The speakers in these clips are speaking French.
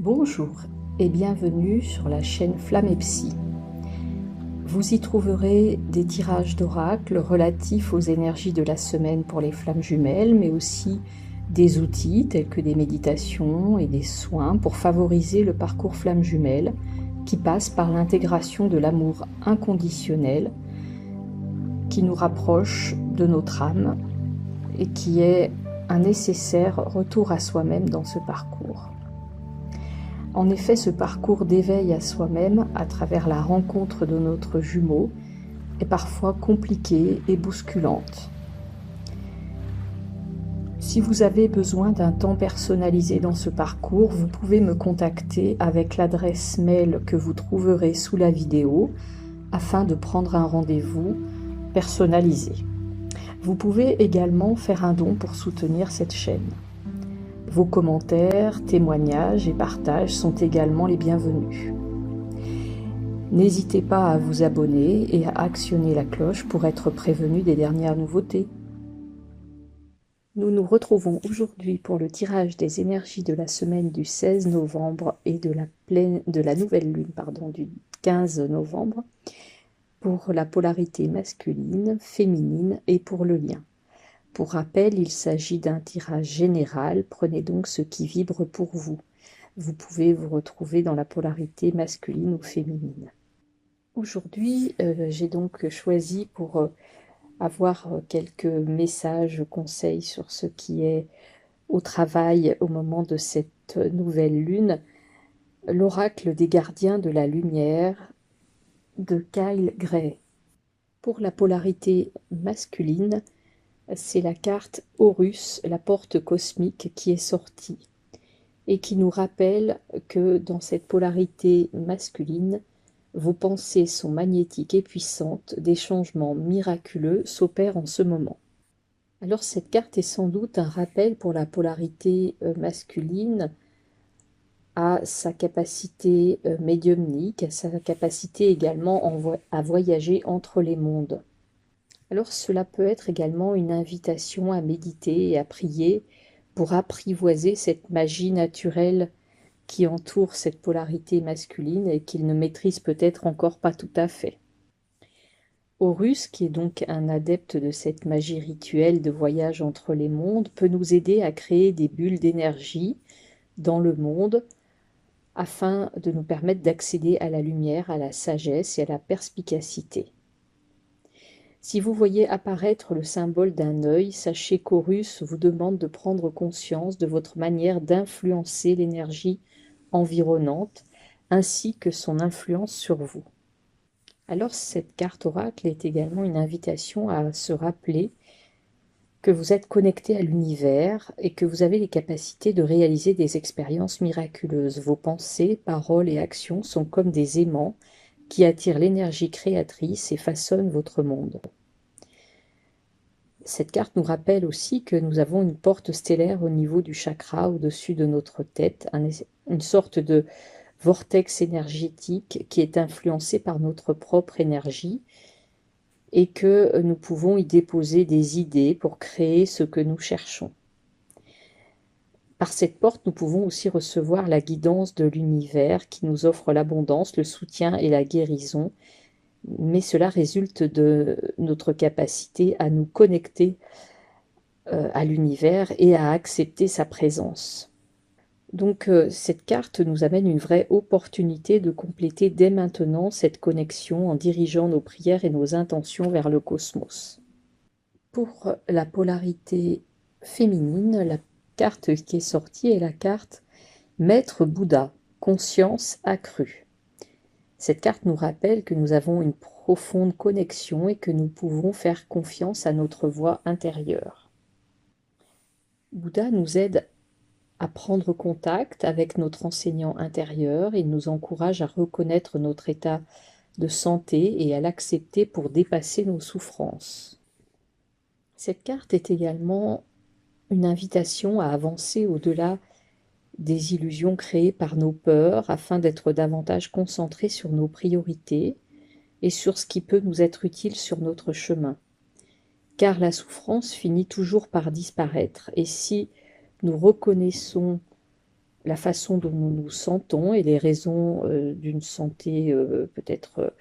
Bonjour et bienvenue sur la chaîne Flamme et Psy. Vous y trouverez des tirages d'oracle relatifs aux énergies de la semaine pour les flammes jumelles, mais aussi des outils tels que des méditations et des soins pour favoriser le parcours flamme jumelle qui passe par l'intégration de l'amour inconditionnel qui nous rapproche de notre âme et qui est un nécessaire retour à soi-même dans ce parcours. En effet, ce parcours d'éveil à soi-même à travers la rencontre de notre jumeau est parfois compliqué et bousculante. Si vous avez besoin d'un temps personnalisé dans ce parcours, vous pouvez me contacter avec l'adresse mail que vous trouverez sous la vidéo afin de prendre un rendez-vous personnalisé. Vous pouvez également faire un don pour soutenir cette chaîne. Vos commentaires, témoignages et partages sont également les bienvenus. N'hésitez pas à vous abonner et à actionner la cloche pour être prévenu des dernières nouveautés. Nous nous retrouvons aujourd'hui pour le tirage des énergies de la semaine du 16 novembre et de la nouvelle lune du 15 novembre pour la polarité masculine, féminine et pour le lien. Pour rappel, il s'agit d'un tirage général, prenez donc ce qui vibre pour vous. Vous pouvez vous retrouver dans la polarité masculine ou féminine. Aujourd'hui, j'ai donc choisi pour avoir quelques messages, conseils sur ce qui est au travail au moment de cette nouvelle lune, l'oracle des gardiens de la lumière de Kyle Gray. Pour la polarité masculine, c'est la carte Horus, la porte cosmique, qui est sortie et qui nous rappelle que dans cette polarité masculine, vos pensées sont magnétiques et puissantes, des changements miraculeux s'opèrent en ce moment. Alors cette carte est sans doute un rappel pour la polarité masculine à sa capacité médiumnique, à sa capacité également à voyager entre les mondes. Alors cela peut être également une invitation à méditer et à prier pour apprivoiser cette magie naturelle qui entoure cette polarité masculine et qu'il ne maîtrise peut-être encore pas tout à fait. Horus, qui est donc un adepte de cette magie rituelle de voyage entre les mondes, peut nous aider à créer des bulles d'énergie dans le monde afin de nous permettre d'accéder à la lumière, à la sagesse et à la perspicacité. Si vous voyez apparaître le symbole d'un œil, sachez qu'Horus vous demande de prendre conscience de votre manière d'influencer l'énergie environnante, ainsi que son influence sur vous. Alors cette carte oracle est également une invitation à se rappeler que vous êtes connecté à l'univers et que vous avez les capacités de réaliser des expériences miraculeuses. Vos pensées, paroles et actions sont comme des aimants qui attirent l'énergie créatrice et façonnent votre monde. Cette carte nous rappelle aussi que nous avons une porte stellaire au niveau du chakra au-dessus de notre tête, une sorte de vortex énergétique qui est influencé par notre propre énergie et que nous pouvons y déposer des idées pour créer ce que nous cherchons. Par cette porte, nous pouvons aussi recevoir la guidance de l'univers qui nous offre l'abondance, le soutien et la guérison, mais cela résulte de notre capacité à nous connecter à l'univers et à accepter sa présence. Donc cette carte nous amène une vraie opportunité de compléter dès maintenant cette connexion en dirigeant nos prières et nos intentions vers le cosmos. Pour la polarité féminine, la carte qui est sortie est la carte Maître Bouddha, conscience accrue. Cette carte nous rappelle que nous avons une profonde connexion et que nous pouvons faire confiance à notre voix intérieure. Bouddha nous aide à prendre contact avec notre enseignant intérieur et nous encourage à reconnaître notre état de santé et à l'accepter pour dépasser nos souffrances. Cette carte est également une invitation à avancer au-delà des illusions créées par nos peurs afin d'être davantage concentrés sur nos priorités et sur ce qui peut nous être utile sur notre chemin. Car la souffrance finit toujours par disparaître et si nous reconnaissons la façon dont nous nous sentons et les raisons d'une santé peut-être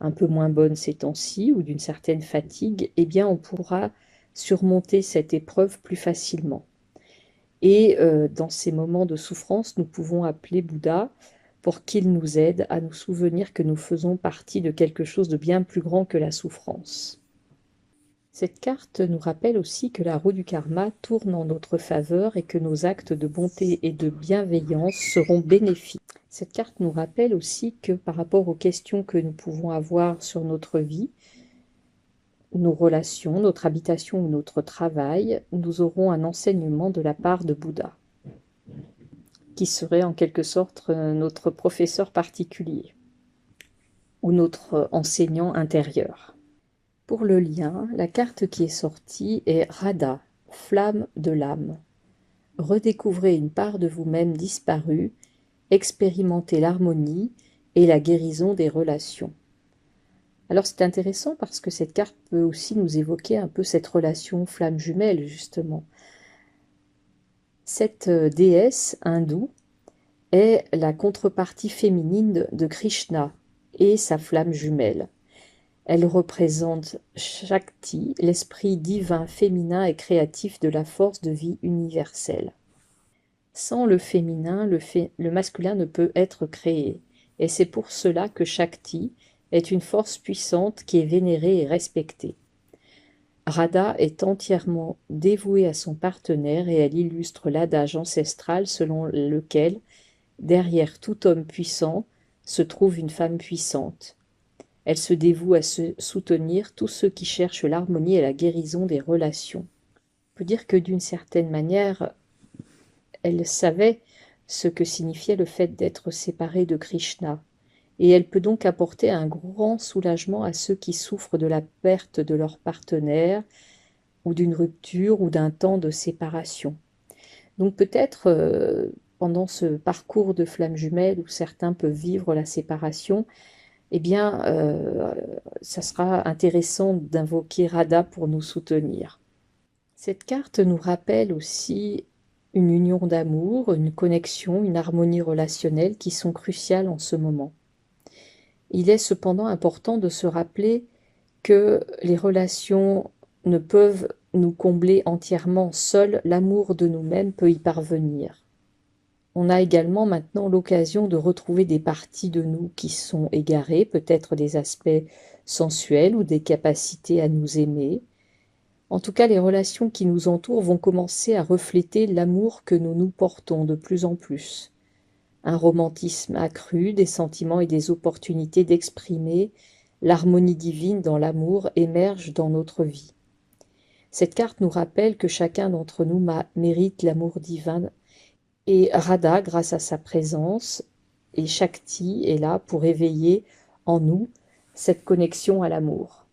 un peu moins bonne ces temps-ci ou d'une certaine fatigue, eh bien on pourra surmonter cette épreuve plus facilement. Et dans ces moments de souffrance, nous pouvons appeler Bouddha pour qu'il nous aide à nous souvenir que nous faisons partie de quelque chose de bien plus grand que la souffrance. Cette carte nous rappelle aussi que la roue du karma tourne en notre faveur et que nos actes de bonté et de bienveillance seront bénéfiques. Cette carte nous rappelle aussi que par rapport aux questions que nous pouvons avoir sur notre vie, nos relations, notre habitation ou notre travail, nous aurons un enseignement de la part de Bouddha, qui serait en quelque sorte notre professeur particulier ou notre enseignant intérieur. Pour le lien, la carte qui est sortie est Radha, flamme de l'âme. Redécouvrez une part de vous-même disparue, expérimentez l'harmonie et la guérison des relations. Alors c'est intéressant parce que cette carte peut aussi nous évoquer un peu cette relation flamme jumelle, justement. Cette déesse hindoue est la contrepartie féminine de Krishna et sa flamme jumelle. Elle représente Shakti, l'esprit divin féminin et créatif de la force de vie universelle. Sans le féminin, le masculin ne peut être créé, et c'est pour cela que Shakti est une force puissante qui est vénérée et respectée. Radha est entièrement dévouée à son partenaire et elle illustre l'adage ancestral selon lequel, derrière tout homme puissant, se trouve une femme puissante. Elle se dévoue à soutenir tous ceux qui cherchent l'harmonie et la guérison des relations. On peut dire que d'une certaine manière, elle savait ce que signifiait le fait d'être séparée de Krishna, et elle peut donc apporter un grand soulagement à ceux qui souffrent de la perte de leur partenaire, ou d'une rupture, ou d'un temps de séparation. Donc peut-être, pendant ce parcours de flamme jumelle où certains peuvent vivre la séparation, eh bien, ça sera intéressant d'invoquer Radha pour nous soutenir. Cette carte nous rappelle aussi une union d'amour, une connexion, une harmonie relationnelle qui sont cruciales en ce moment. Il est cependant important de se rappeler que les relations ne peuvent nous combler entièrement. Seul l'amour de nous-mêmes peut y parvenir. On a également maintenant l'occasion de retrouver des parties de nous qui sont égarées, peut-être des aspects sensuels ou des capacités à nous aimer. En tout cas, les relations qui nous entourent vont commencer à refléter l'amour que nous nous portons de plus en plus. Un romantisme accru, des sentiments et des opportunités d'exprimer l'harmonie divine dans l'amour émergent dans notre vie. Cette carte nous rappelle que chacun d'entre nous mérite l'amour divin. Et Radha, grâce à sa présence, et Shakti est là pour éveiller en nous cette connexion à l'amour.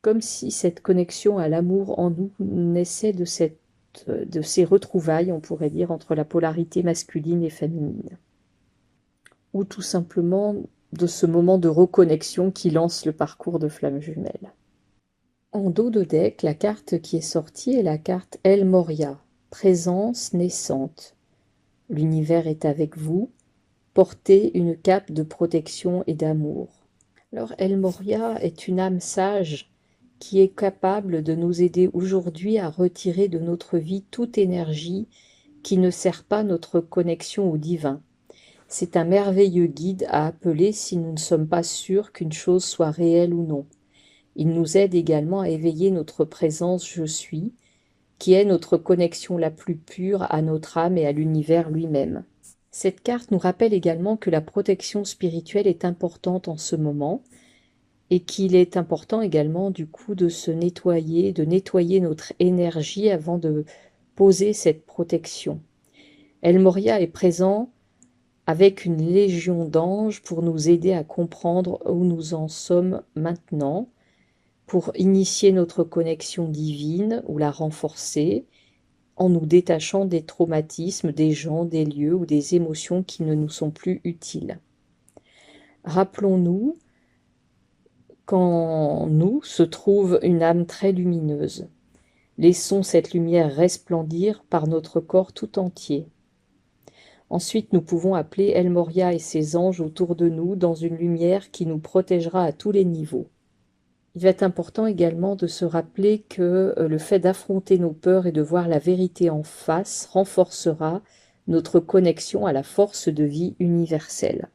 Comme si cette connexion à l'amour en nous naissait de ces retrouvailles, on pourrait dire, entre la polarité masculine et féminine. Ou tout simplement de ce moment de reconnexion qui lance le parcours de flamme jumelle. En dos de deck, la carte qui est sortie est la carte El Moria, présence naissante. L'univers est avec vous, portez une cape de protection et d'amour. Alors El Moria est une âme sage qui est capable de nous aider aujourd'hui à retirer de notre vie toute énergie qui ne sert pas notre connexion au divin. C'est un merveilleux guide à appeler si nous ne sommes pas sûrs qu'une chose soit réelle ou non. Il nous aide également à éveiller notre présence je suis, qui est notre connexion la plus pure à notre âme et à l'univers lui-même. Cette carte nous rappelle également que la protection spirituelle est importante en ce moment et qu'il est important également du coup de nettoyer notre énergie avant de poser cette protection. El Moria est présent avec une légion d'anges pour nous aider à comprendre où nous en sommes maintenant, pour initier notre connexion divine ou la renforcer, en nous détachant des traumatismes, des gens, des lieux ou des émotions qui ne nous sont plus utiles. Rappelons-nous qu'en nous se trouve une âme très lumineuse. Laissons cette lumière resplendir par notre corps tout entier. Ensuite, nous pouvons appeler El Moria et ses anges autour de nous dans une lumière qui nous protégera à tous les niveaux. Il va être important également de se rappeler que le fait d'affronter nos peurs et de voir la vérité en face renforcera notre connexion à la force de vie universelle.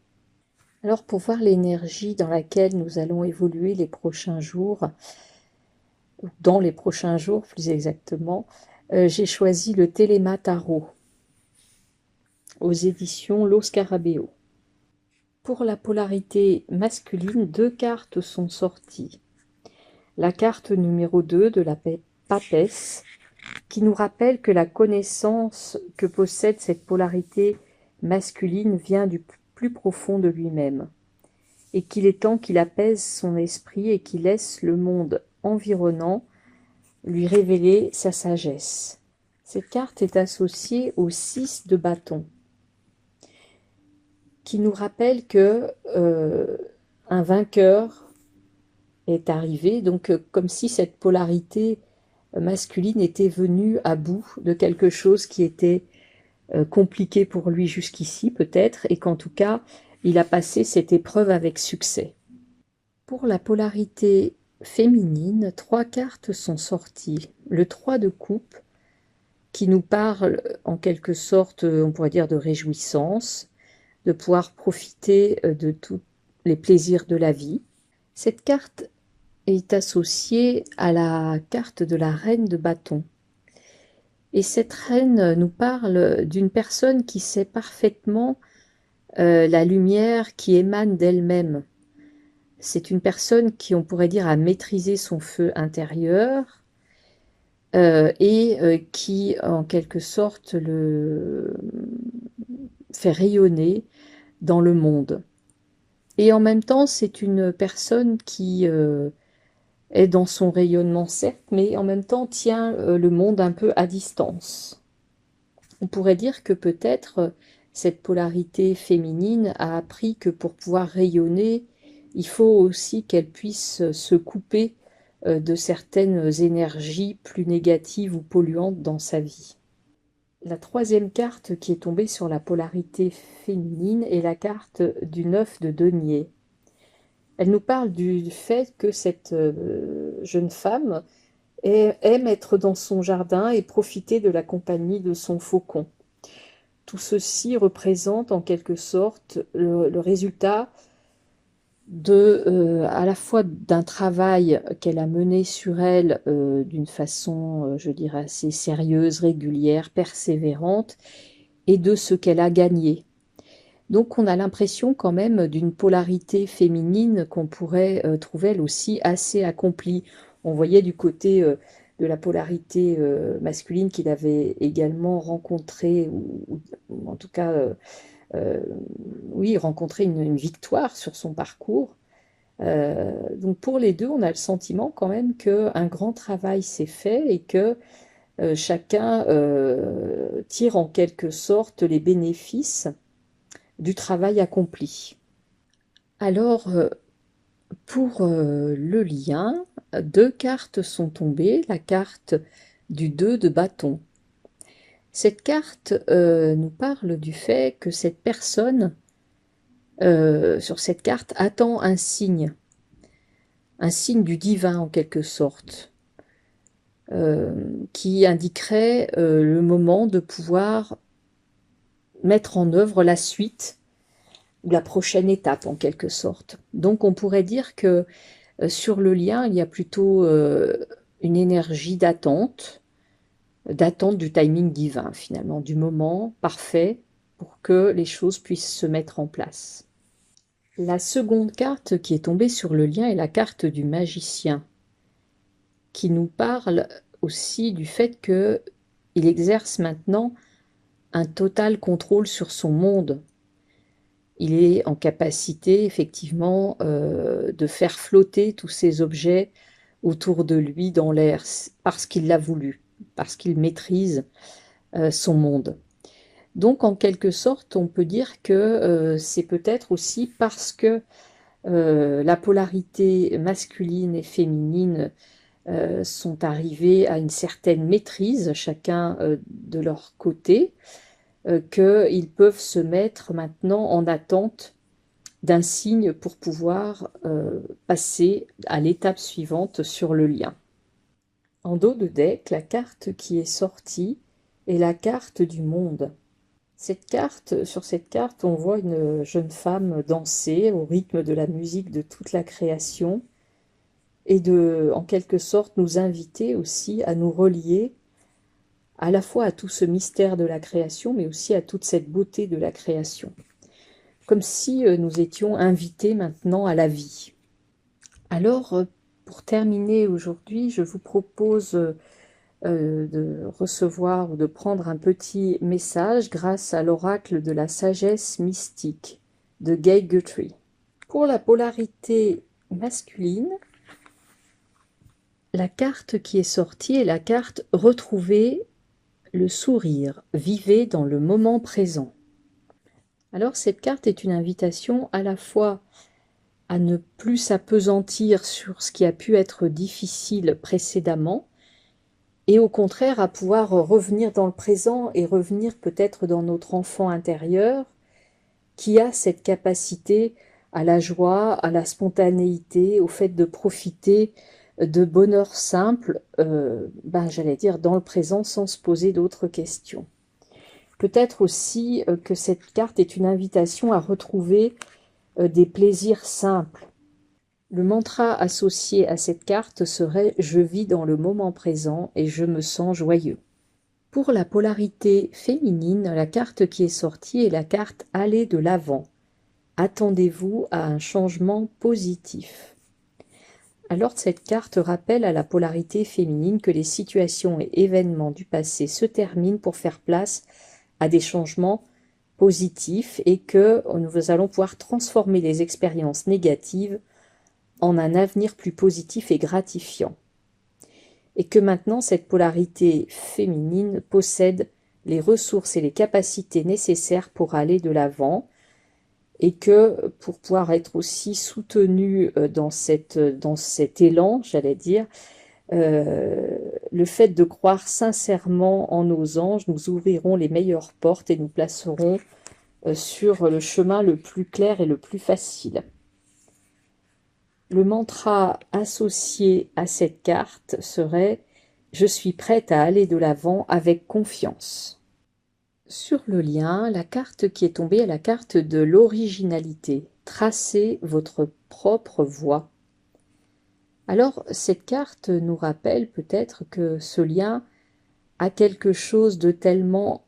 Alors pour voir l'énergie dans laquelle nous allons évoluer les prochains jours, dans les prochains jours plus exactement, j'ai choisi le Téléma Tarot aux éditions Lo Scarabeo. Pour la polarité masculine, 2 cartes sont sorties. La carte numéro 2 de la papesse, qui nous rappelle que la connaissance que possède cette polarité masculine vient du plus profond de lui-même, et qu'il est temps qu'il apaise son esprit et qu'il laisse le monde environnant lui révéler sa sagesse. Cette carte est associée au 6 de bâton, qui nous rappelle que un vainqueur est arrivé, donc comme si cette polarité masculine était venue à bout de quelque chose qui était compliqué pour lui jusqu'ici peut-être, et qu'en tout cas, il a passé cette épreuve avec succès. Pour la polarité féminine, 3 cartes sont sorties. Le 3 de coupe, qui nous parle en quelque sorte, on pourrait dire, de réjouissance, de pouvoir profiter de tous les plaisirs de la vie. Cette carte est associée à la carte de la reine de bâton. Et cette reine nous parle d'une personne qui sait parfaitement la lumière qui émane d'elle-même. C'est une personne qui, on pourrait dire, a maîtrisé son feu intérieur et qui, en quelque sorte, le fait rayonner dans le monde. Et en même temps, c'est une personne qui est dans son rayonnement, certes, mais en même temps tient le monde un peu à distance. On pourrait dire que peut-être cette polarité féminine a appris que pour pouvoir rayonner, il faut aussi qu'elle puisse se couper de certaines énergies plus négatives ou polluantes dans sa vie. La troisième carte qui est tombée sur la polarité féminine est la carte du 9 de denier. Elle nous parle du fait que cette jeune femme aime être dans son jardin et profiter de la compagnie de son faucon. Tout ceci représente en quelque sorte le résultat à la fois d'un travail qu'elle a mené sur elle d'une façon, je dirais, assez sérieuse, régulière, persévérante, et de ce qu'elle a gagné. Donc on a l'impression quand même d'une polarité féminine qu'on pourrait trouver elle aussi assez accomplie. On voyait du côté de la polarité masculine qu'il avait également rencontré, ou en tout cas, oui, rencontré une victoire sur son parcours. Donc pour les deux, on a le sentiment quand même qu'un grand travail s'est fait et que chacun tire en quelque sorte les bénéfices du travail accompli. Alors, pour le lien, 2 cartes sont tombées, la carte du 2 de bâton. Cette carte nous parle du fait que cette personne, sur cette carte, attend un signe du divin en quelque sorte, qui indiquerait le moment de pouvoir mettre en œuvre la suite ou la prochaine étape en quelque sorte. Donc on pourrait dire que sur le lien, il y a plutôt une énergie d'attente du timing divin finalement, du moment parfait pour que les choses puissent se mettre en place. La seconde carte qui est tombée sur le lien est la carte du magicien, qui nous parle aussi du fait qu'il exerce maintenant un total contrôle sur son monde. Il est en capacité effectivement de faire flotter tous ces objets autour de lui dans l'air, parce qu'il l'a voulu, parce qu'il maîtrise son monde. Donc en quelque sorte, on peut dire que c'est peut-être aussi parce que la polarité masculine et féminine sont arrivées à une certaine maîtrise, chacun de leur côté, qu'ils peuvent se mettre maintenant en attente d'un signe pour pouvoir passer à l'étape suivante sur le lien. En dos de deck, la carte qui est sortie est la carte du monde. Sur cette carte, on voit une jeune femme danser au rythme de la musique de toute la création et en quelque sorte, nous inviter aussi à nous relier à la fois à tout ce mystère de la création, mais aussi à toute cette beauté de la création. Comme si nous étions invités maintenant à la vie. Alors, pour terminer aujourd'hui, je vous propose de recevoir ou de prendre un petit message grâce à l'oracle de la sagesse mystique de Gay Guthrie. Pour la polarité masculine, la carte qui est sortie est la carte « Retrouver le sourire, vivez dans le moment présent ». Alors cette carte est une invitation à la fois à ne plus s'appesantir sur ce qui a pu être difficile précédemment, et au contraire à pouvoir revenir dans le présent et revenir peut-être dans notre enfant intérieur qui a cette capacité à la joie, à la spontanéité, au fait de profiter de bonheur simple, j'allais dire dans le présent sans se poser d'autres questions. Peut-être aussi que cette carte est une invitation à retrouver des plaisirs simples. Le mantra associé à cette carte serait « Je vis dans le moment présent et je me sens joyeux ». Pour la polarité féminine, la carte qui est sortie est la carte « Aller de l'avant ». Attendez-vous à un changement positif. Alors cette carte rappelle à la polarité féminine que les situations et événements du passé se terminent pour faire place à des changements positifs et que nous allons pouvoir transformer les expériences négatives en un avenir plus positif et gratifiant. Et que maintenant, cette polarité féminine possède les ressources et les capacités nécessaires pour aller de l'avant, et que pour pouvoir être aussi soutenue dans cet élan, j'allais dire, le fait de croire sincèrement en nos anges nous ouvriront les meilleures portes et nous placerons sur le chemin le plus clair et le plus facile. Le mantra associé à cette carte serait « Je suis prête à aller de l'avant avec confiance ». Sur le lien, la carte qui est tombée est la carte de l'originalité. Tracez votre propre voie. Alors, cette carte nous rappelle peut-être que ce lien a quelque chose de tellement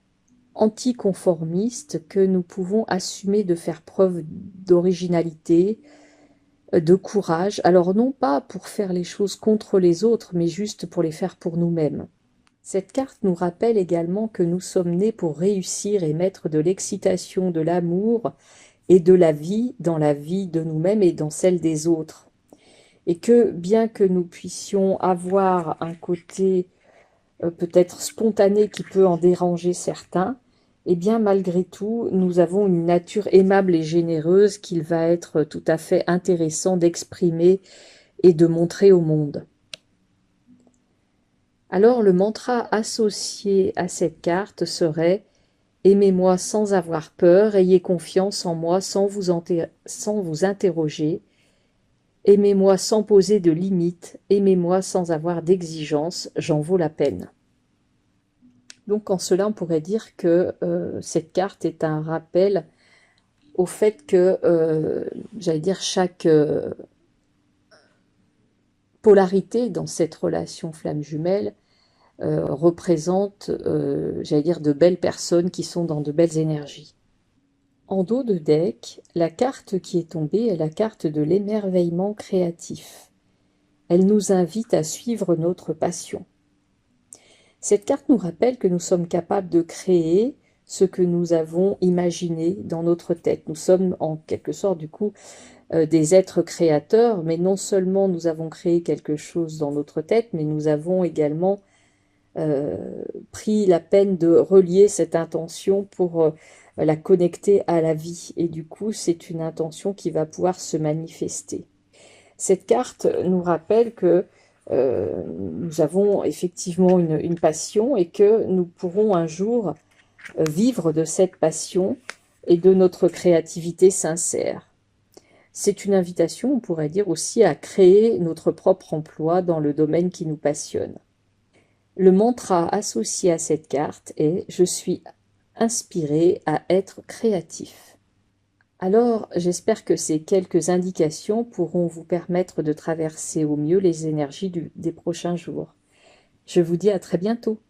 anticonformiste que nous pouvons assumer de faire preuve d'originalité, de courage, alors non pas pour faire les choses contre les autres, mais juste pour les faire pour nous-mêmes. Cette carte nous rappelle également que nous sommes nés pour réussir et mettre de l'excitation, de l'amour et de la vie dans la vie de nous-mêmes et dans celle des autres. Et que bien que nous puissions avoir un côté peut-être spontané qui peut en déranger certains, eh bien malgré tout, nous avons une nature aimable et généreuse qu'il va être tout à fait intéressant d'exprimer et de montrer au monde. Alors le mantra associé à cette carte serait « Aimez-moi sans avoir peur, ayez confiance en moi sans vous interroger, aimez-moi sans poser de limites, aimez-moi sans avoir d'exigence, j'en vaux la peine ». Donc en cela, on pourrait dire que cette carte est un rappel au fait que, j'allais dire, chaque polarité dans cette relation flamme jumelle représente, j'allais dire, de belles personnes qui sont dans de belles énergies. En dos de deck, la carte qui est tombée est la carte de l'émerveillement créatif. Elle nous invite à suivre notre passion. Cette carte nous rappelle que nous sommes capables de créer ce que nous avons imaginé dans notre tête. Nous sommes en quelque sorte du coup des êtres créateurs, mais non seulement nous avons créé quelque chose dans notre tête, mais nous avons également pris la peine de relier cette intention pour la connecter à la vie. Et du coup, c'est une intention qui va pouvoir se manifester. Cette carte nous rappelle que nous avons effectivement une passion et que nous pourrons un jour vivre de cette passion et de notre créativité sincère. C'est une invitation, on pourrait dire aussi, à créer notre propre emploi dans le domaine qui nous passionne. Le mantra associé à cette carte est « Je suis inspiré à être créatif ». Alors, j'espère que ces quelques indications pourront vous permettre de traverser au mieux les énergies des prochains jours. Je vous dis à très bientôt.